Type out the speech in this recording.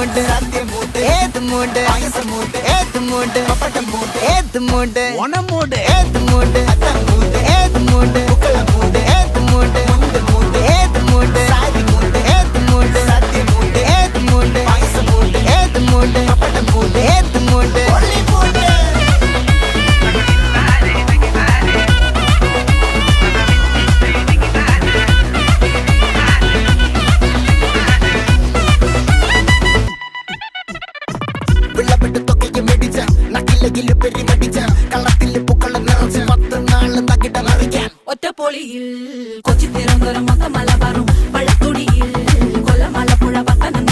மூடு ஏது மூடு ஏது மூடு ஏது மூடு ஒன மூடு ஏது மூடு ஏது மூடு ஏது மூடு ஏது மூடு ஏது மூடு ஏது மூடு ஏது மூடு ஏது மூடு വിളവിട്ട് തൊക്കയ്ക്ക് മെടിച്ച നക്കിലകില് പെരിമടിച്ച കള്ളത്തില് പൂക്കള നിറച്ച് 10 നാള് തകിട മറിക്കാൻ ഒറ്റപ്പൊളിയിൽ കൊച്ചി തിരുവനന്തപുരം മൊത്തം മലബാറും പഴത്തൊടിയിൽ കൊല്ലമലപ്പുഴ പത്തനം